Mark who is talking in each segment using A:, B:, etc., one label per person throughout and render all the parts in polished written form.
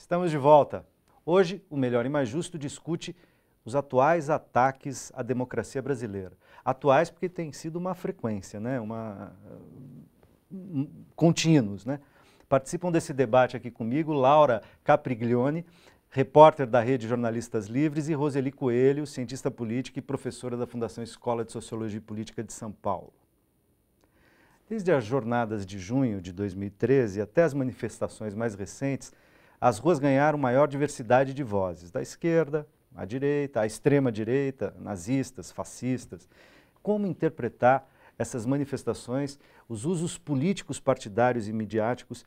A: Estamos de volta. Hoje, o Melhor e Mais Justo discute os atuais ataques à democracia brasileira. Atuais porque tem sido uma frequência, né? Contínuos, né? Participam desse debate aqui comigo Laura Capriglione, repórter da Rede Jornalistas Livres, e Roseli Coelho, cientista política e professora da Fundação Escola de Sociologia e Política de São Paulo. Desde as jornadas de junho de 2013 até as manifestações mais recentes, as ruas ganharam maior diversidade de vozes, da esquerda, à direita, à extrema-direita, nazistas, fascistas. Como interpretar essas manifestações, os usos políticos, partidários e midiáticos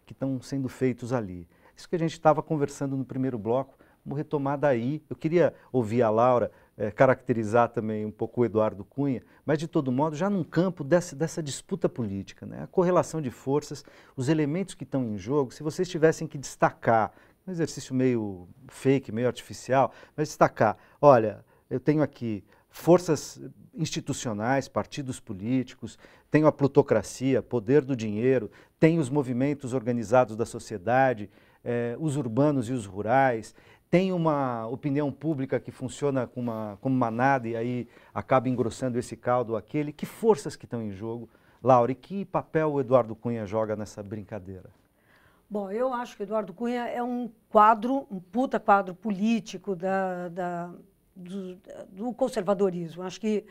A: que estão sendo feitos ali? Isso que a gente estava conversando no primeiro bloco, vamos retomar daí. Eu queria ouvir a Laura caracterizar também um pouco o Eduardo Cunha, mas de todo modo já num campo dessa disputa política, né? A correlação de forças, os elementos que estão em jogo, se vocês tivessem que destacar, um exercício meio fake, meio artificial, mas destacar, olha, eu tenho aqui forças institucionais, partidos políticos, tenho a plutocracia, poder do dinheiro, tenho os movimentos organizados da sociedade, os urbanos e os rurais, tem uma opinião pública que funciona como manada e aí acaba engrossando esse caldo ou aquele. Que forças que estão em jogo, Laura, e que papel o Eduardo Cunha joga nessa brincadeira?
B: Bom, eu acho que o Eduardo Cunha é um puta quadro político do conservadorismo. Acho que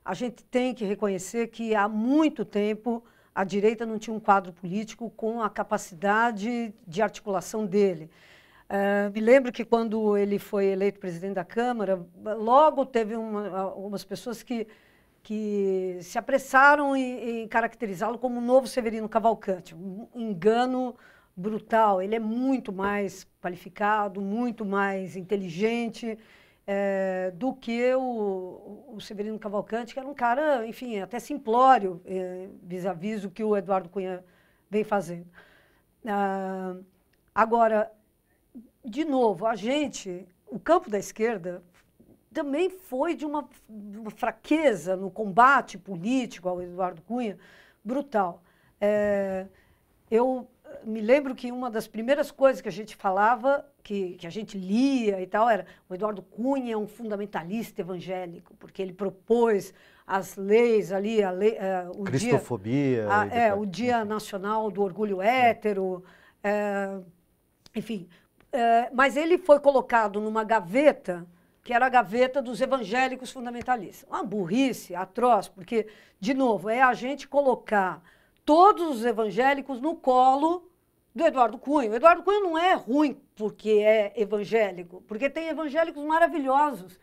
B: a gente tem que reconhecer que há muito tempo a direita não tinha um quadro político com a capacidade de articulação dele. Me lembro que quando ele foi eleito presidente da Câmara, logo teve algumas pessoas que se apressaram em caracterizá-lo como um novo Severino Cavalcante, um engano brutal. Ele é muito mais qualificado, muito mais inteligente do que o Severino Cavalcante, que era um cara, enfim, até simplório vis-à-vis o que o Eduardo Cunha vem fazendo. Agora, de novo, o campo da esquerda também foi de uma fraqueza no combate político ao Eduardo Cunha brutal. Eu me lembro que uma das primeiras coisas que a gente falava, que a gente lia e tal, era o Eduardo Cunha é um fundamentalista evangélico, porque ele propôs as leis ali, o
A: Cristofobia.
B: o Dia Nacional do Orgulho Hétero, enfim. Mas ele foi colocado numa gaveta, que era a gaveta dos evangélicos fundamentalistas. Uma burrice atroz, porque, de novo, é a gente colocar todos os evangélicos no colo do Eduardo Cunha. O Eduardo Cunha não é ruim porque é evangélico, porque tem evangélicos maravilhosos.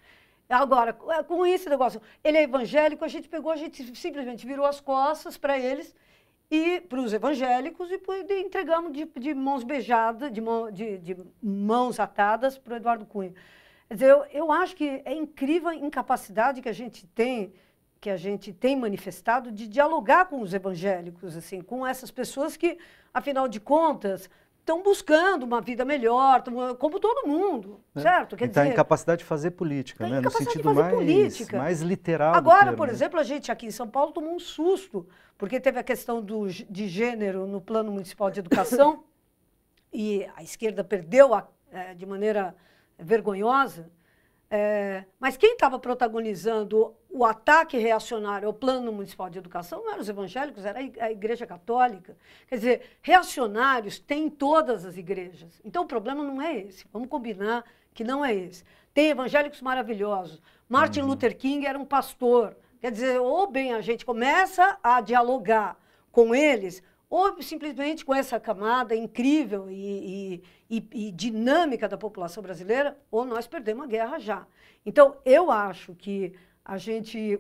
B: Agora, com esse negócio, ele é evangélico, a gente simplesmente virou as costas para eles, e para os evangélicos, e entregamos de mãos beijadas, de mãos atadas para o Eduardo Cunha. Quer dizer, eu acho que é incrível a incapacidade que a gente tem manifestado de dialogar com os evangélicos, assim, com essas pessoas que, afinal de contas, estão buscando uma vida melhor, como todo mundo, certo?
A: Quer dizer, a incapacidade de fazer política, né? No sentido mais literal
B: Agora,
A: do termo,
B: por exemplo, a gente aqui em São Paulo tomou um susto, porque teve a questão de gênero no Plano Municipal de Educação, e a esquerda perdeu de maneira vergonhosa, mas quem estava protagonizando o ataque reacionário ao Plano Municipal de Educação não eram os evangélicos, era a Igreja Católica. Quer dizer, reacionários tem em todas as igrejas. Então, o problema não é esse. Vamos combinar que não é esse. Tem evangélicos maravilhosos. Martin Luther King era um pastor. Quer dizer, ou bem a gente começa a dialogar com eles, ou simplesmente com essa camada incrível e dinâmica da população brasileira, ou nós perdemos a guerra já. Então, eu acho que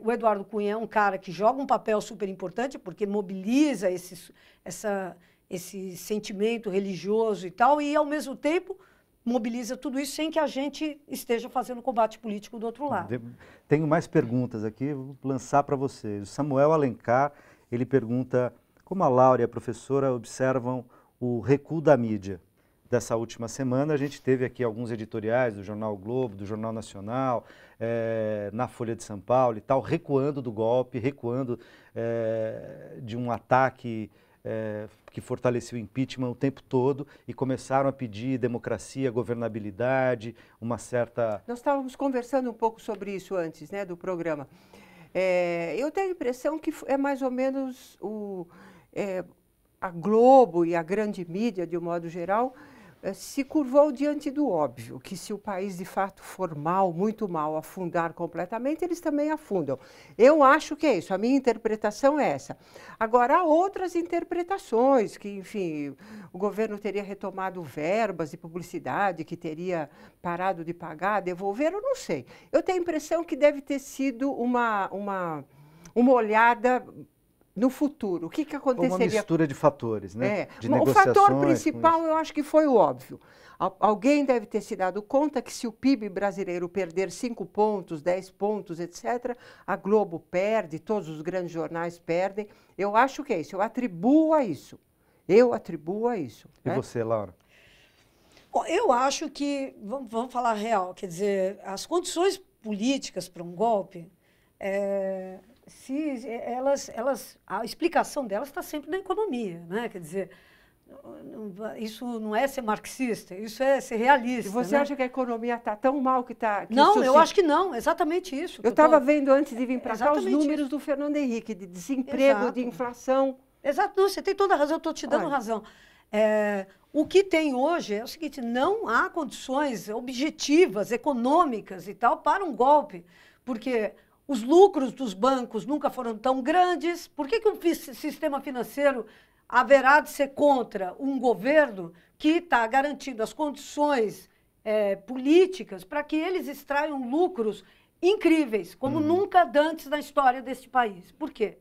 B: o Eduardo Cunha é um cara que joga um papel super importante, porque mobiliza esse sentimento religioso e tal, e, ao mesmo tempo, mobiliza tudo isso sem que a gente esteja fazendo combate político do outro lado.
A: Tenho mais perguntas aqui, vou lançar para vocês. O Samuel Alencar, ele pergunta como a Laura e a professora observam o recuo da mídia. Dessa última semana, a gente teve aqui alguns editoriais do Jornal o Globo, do Jornal Nacional, na Folha de São Paulo e tal, recuando do golpe, recuando de um ataque que fortaleceu o impeachment o tempo todo e começaram a pedir democracia, governabilidade, uma certa...
C: Nós estávamos conversando um pouco sobre isso antes, né, do programa. Eu tenho a impressão que é mais ou menos a Globo e a grande mídia, de um modo geral, se curvou diante do óbvio, que se o país de fato for mal, muito mal, afundar completamente, eles também afundam. Eu acho que é isso, a minha interpretação é essa. Agora, há outras interpretações, que, enfim, o governo teria retomado verbas de publicidade, que teria parado de pagar, devolver, eu não sei. Eu tenho a impressão que deve ter sido uma olhada no futuro. O que aconteceria?
A: Uma mistura de fatores, né? De
C: o fator principal, eu acho que foi o óbvio. Alguém deve ter se dado conta que se o PIB brasileiro perder 5 pontos, 10 pontos, etc., a Globo perde, todos os grandes jornais perdem. Eu acho que é isso, eu atribuo a isso.
A: E você, Laura?
B: Bom, eu acho que, vamos falar real, quer dizer, as condições políticas para um golpe... a explicação delas está sempre na economia, né? Quer dizer, isso não é ser marxista, isso é ser realista.
C: E você acha que a economia está tão mal que está...
B: Não, eu acho que não, exatamente isso.
C: Eu estava vendo antes de vir para cá os números do Fernando Henrique, de desemprego, de inflação.
B: Exato, não, você tem toda a razão, eu estou te dando razão. O que tem hoje é o seguinte, não há condições objetivas, econômicas e tal, para um golpe, porque... Os lucros dos bancos nunca foram tão grandes. Por que o sistema financeiro haverá de ser contra um governo que está garantindo as condições políticas para que eles extraiam lucros incríveis, como nunca antes na história deste país? Por quê?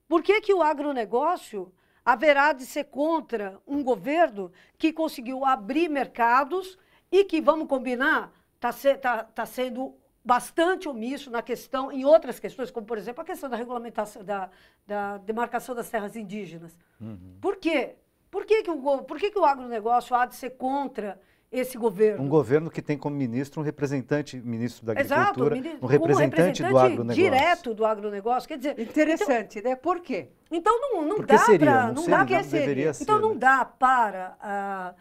B: Por que o agronegócio haverá de ser contra um governo que conseguiu abrir mercados e que, vamos combinar, está sendo bastante omisso na questão, em outras questões, como, por exemplo, a questão da regulamentação, da demarcação das terras indígenas. Por quê? Por que o agronegócio há de ser contra esse governo?
A: Um governo que tem como ministro um representante, ministro da Agricultura,
B: um
A: representante do agronegócio.
B: Direto do agronegócio. Quer dizer,
C: interessante, então, né? Por quê?
B: Então não dá para... Então não dá para...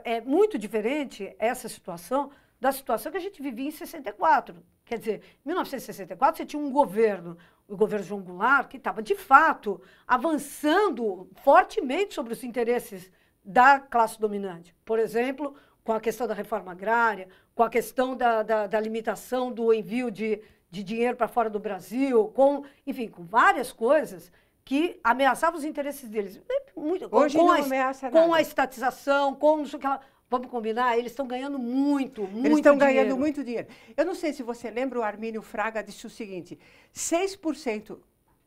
B: é muito diferente essa situação da situação que a gente vivia em 64. Quer dizer, em 1964, você tinha um governo, o governo João Goulart, que estava, de fato, avançando fortemente sobre os interesses da classe dominante. Por exemplo, com a questão da reforma agrária, com a questão da limitação do envio de dinheiro para fora do Brasil, enfim, com várias coisas que ameaçavam os interesses deles.
C: Hoje não ameaça nada.
B: Com a estatização, com não sei o que lá. Vamos combinar? Eles estão ganhando muito dinheiro.
C: Eles estão ganhando muito dinheiro. Eu não sei se você lembra, o Armínio Fraga disse o seguinte, 6%,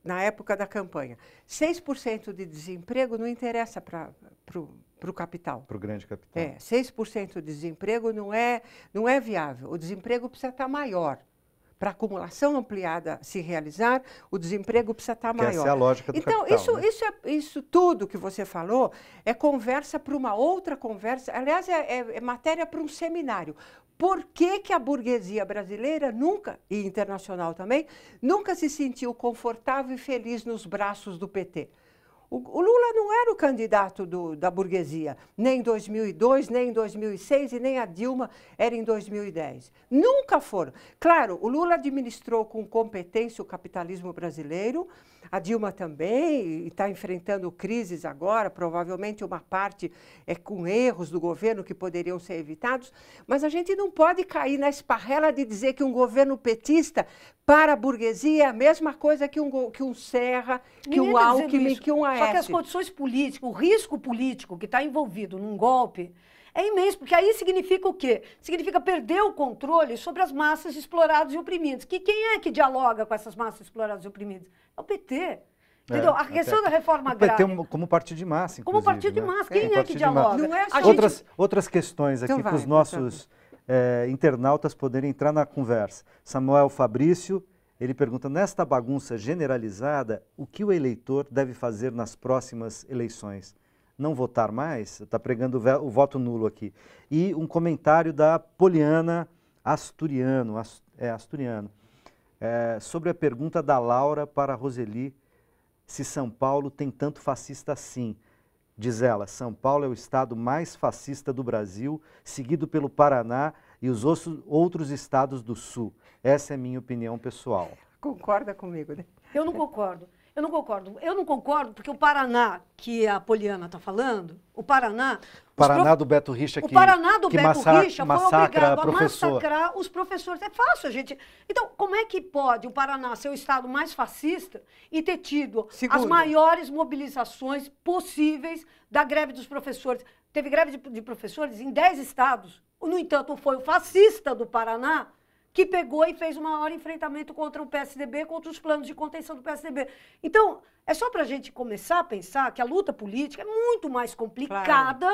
C: na época da campanha, 6% de desemprego não interessa para o capital.
A: Para o grande capital.
C: 6% de desemprego não é viável. O desemprego precisa estar maior. Para a acumulação ampliada se realizar, o desemprego precisa estar maior.
A: Essa é a lógica do capital.
C: Então, isso tudo que você falou é conversa para uma outra conversa. Aliás, é matéria para um seminário. Por que a burguesia brasileira nunca, e internacional também, nunca se sentiu confortável e feliz nos braços do PT? O Lula não era o candidato da burguesia, nem em 2002, nem em 2006 e nem a Dilma era em 2010. Nunca foram. Claro, o Lula administrou com competência o capitalismo brasileiro, a Dilma também, e está enfrentando crises agora, provavelmente uma parte é com erros do governo que poderiam ser evitados, mas a gente não pode cair na esparrela de dizer que um governo petista para a burguesia é a mesma coisa que um Serra, que um Alckmin, que um Aécio.
B: Só que as condições políticas, o risco político que está envolvido num golpe é imenso, porque aí significa o quê? Significa perder o controle sobre as massas exploradas e oprimidas. Quem é que dialoga com essas massas exploradas e oprimidas? É o PT. Entendeu? A questão da reforma agrária.
A: O PT como partido de massa, inclusive.
B: Como partido de massa. Quem é que dialoga?
C: Não é
A: outras questões aqui para os nossos internautas poderem entrar na conversa. Samuel Fabrício, ele pergunta, nesta bagunça generalizada, o que o eleitor deve fazer nas próximas eleições? Não votar mais? Está pregando o voto nulo aqui. E um comentário da Poliana Asturiano, sobre a pergunta da Laura para a Roseli. se São Paulo tem tanto fascista assim. Diz ela, São Paulo é o estado mais fascista do Brasil, seguido pelo Paraná e os outros estados do Sul. Essa é minha opinião pessoal.
C: Concorda comigo, né?
B: Eu não concordo. Eu não concordo. Eu não concordo porque o Paraná, que a Poliana está falando, o Paraná...
A: Do Beto Richa
B: o Paraná do
A: que
B: Beto Richa foi obrigado a
A: professor.
B: massacrar os professores. É fácil, gente. Então, como é que pode o Paraná ser o estado mais fascista e ter tido as maiores mobilizações possíveis da greve dos professores? Teve greve de professores em 10 estados. No entanto, foi o fascista do Paraná que pegou e fez o maior enfrentamento contra o PSDB, contra os planos de contenção do PSDB. Então, é só para a gente começar a pensar que a luta política é muito mais complicada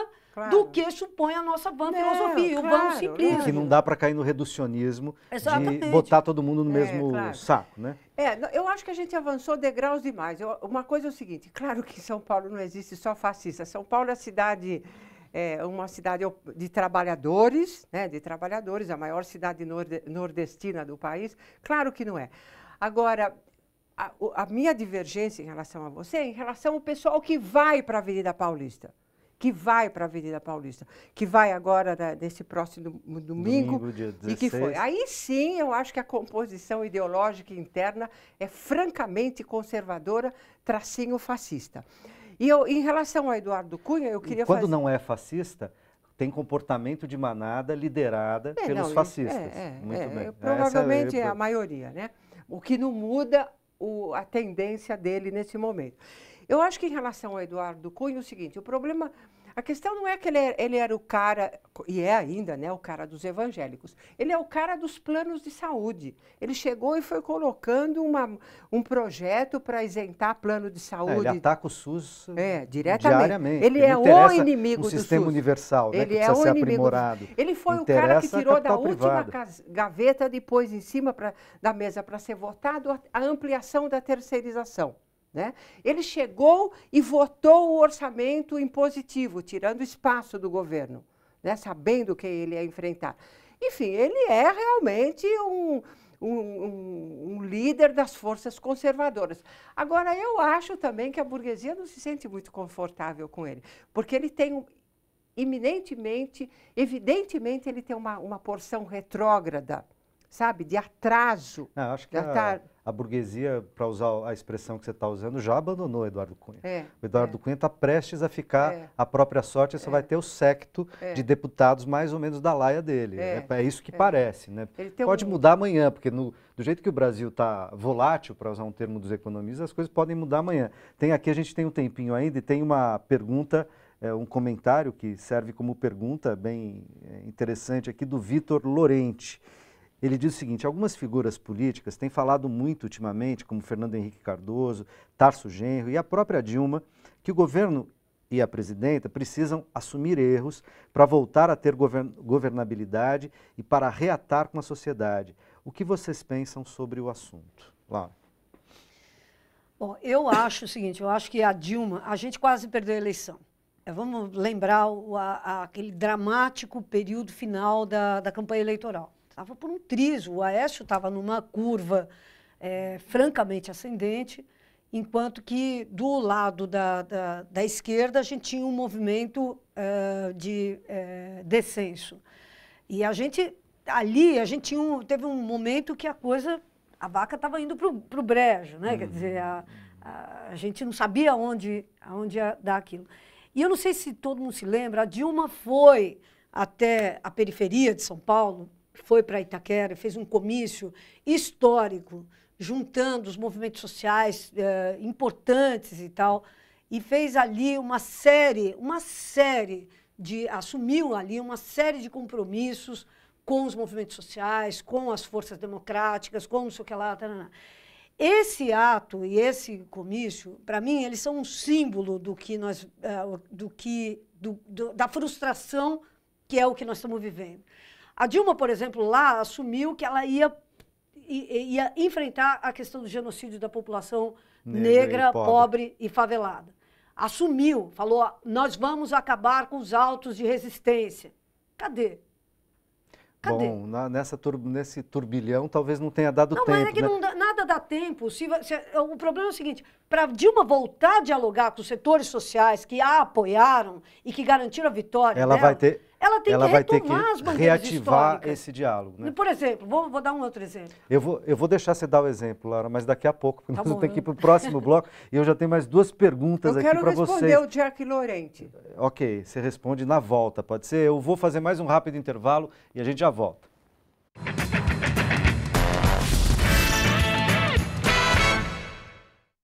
B: do que supõe a nossa vã filosofia, o vã simplismo.
A: Que não dá para cair no reducionismo de botar todo mundo no mesmo saco, né?
C: Eu acho que a gente avançou degraus demais. Uma coisa é o seguinte, claro que em São Paulo não existe só fascista. São Paulo é a cidade... É uma cidade de trabalhadores, né, a maior cidade nordestina do país. Claro que não é. Agora, a minha divergência em relação a você é em relação ao pessoal que vai para a Avenida Paulista. Que vai agora nesse próximo domingo
A: dia 16.
C: E que foi. Aí sim, eu acho que a composição ideológica interna é francamente conservadora, tracinho fascista. E em relação ao Eduardo Cunha, eu queria
A: fazer... Quando não é fascista, tem comportamento de manada liderada pelos fascistas. Muito bem.
C: Provavelmente é a maioria, né? O que não muda a tendência dele nesse momento. Eu acho que em relação ao Eduardo Cunha, o seguinte, o problema... A questão não é que ele era o cara, e é ainda, né, o cara dos evangélicos. Ele é o cara dos planos de saúde. Ele chegou e foi colocando um projeto para isentar plano de saúde.
A: Ele ataca o SUS
C: diretamente.
A: Diariamente.
C: Ele é o inimigo do SUS.
A: Sistema universal, né,
C: ele
A: que precisa ser
C: inimigo
A: aprimorado.
C: Ele foi o cara que tirou da última gaveta, depois em cima da mesa para ser votado, a ampliação da terceirização. Né? Ele chegou e votou o orçamento impositivo, tirando espaço do governo, né? Sabendo que ele ia enfrentar. Enfim, ele é realmente um líder das forças conservadoras. Agora, eu acho também que a burguesia não se sente muito confortável com ele, porque ele tem evidentemente, ele tem uma porção retrógrada, sabe, de atraso.
A: Acho que a burguesia, para usar a expressão que você está usando, já abandonou o Eduardo Cunha. O Eduardo Cunha está prestes a ficar à própria sorte, só vai ter o séquito de deputados mais ou menos da laia dele. É isso que parece. Né? Pode mudar amanhã, porque do jeito que o Brasil está volátil, para usar um termo dos economistas, as coisas podem mudar amanhã. A gente tem um tempinho ainda e tem uma pergunta, um comentário que serve como pergunta bem interessante aqui do Vitor Lorente. Ele diz o seguinte, algumas figuras políticas têm falado muito ultimamente, como Fernando Henrique Cardoso, Tarso Genro e a própria Dilma, que o governo e a presidenta precisam assumir erros para voltar a ter governabilidade e para reatar com a sociedade. O que vocês pensam sobre o assunto? Laura.
B: Bom, eu acho o seguinte, eu acho que a Dilma, a gente quase perdeu a eleição. Vamos lembrar aquele dramático período final da campanha eleitoral. Estava por um trizo, o Aécio estava numa curva francamente ascendente, enquanto que do lado da esquerda a gente tinha um movimento de descenso. E a gente teve um momento que a vaca estava indo para o brejo, né? Quer dizer, a gente não sabia aonde ia dar aquilo. E eu não sei se todo mundo se lembra, a Dilma foi até a periferia de São Paulo, foi para Itaquera, fez um comício histórico, juntando os movimentos sociais importantes e tal, e fez ali assumiu ali uma série de compromissos com os movimentos sociais, com as forças democráticas, com não sei o que lá, tarana. Esse ato e esse comício, para mim, eles são um símbolo da frustração que é o que nós estamos vivendo. A Dilma, por exemplo, lá assumiu que ela ia enfrentar a questão do genocídio da população negra, pobre e favelada. Assumiu, falou, nós vamos acabar com os autos de resistência. Cadê?
A: Bom, nesse turbilhão talvez não tenha dado tempo.
B: Mas é que
A: né?
B: nada dar tempo. O problema é o seguinte, para Dilma voltar a dialogar com os setores sociais que a apoiaram e que garantiram a vitória
A: ela
B: dela,
A: vai ter,
B: ela tem
A: ela
B: que
A: vai ter
B: retomar
A: que
B: as bandeiras
A: reativar
B: históricas.
A: esse diálogo, né?
B: Por exemplo, vou dar um outro exemplo.
A: Eu vou deixar você dar o exemplo, Laura, mas daqui a pouco, porque
B: Tá
A: nós
B: bom,
A: temos que ir para o próximo bloco e eu já tenho mais 2 perguntas aqui para
C: Eu
A: vocês.
C: quero responder o Jack Lorente.
A: Ok, você responde na volta, pode ser? Eu vou fazer mais um rápido intervalo e a gente já volta.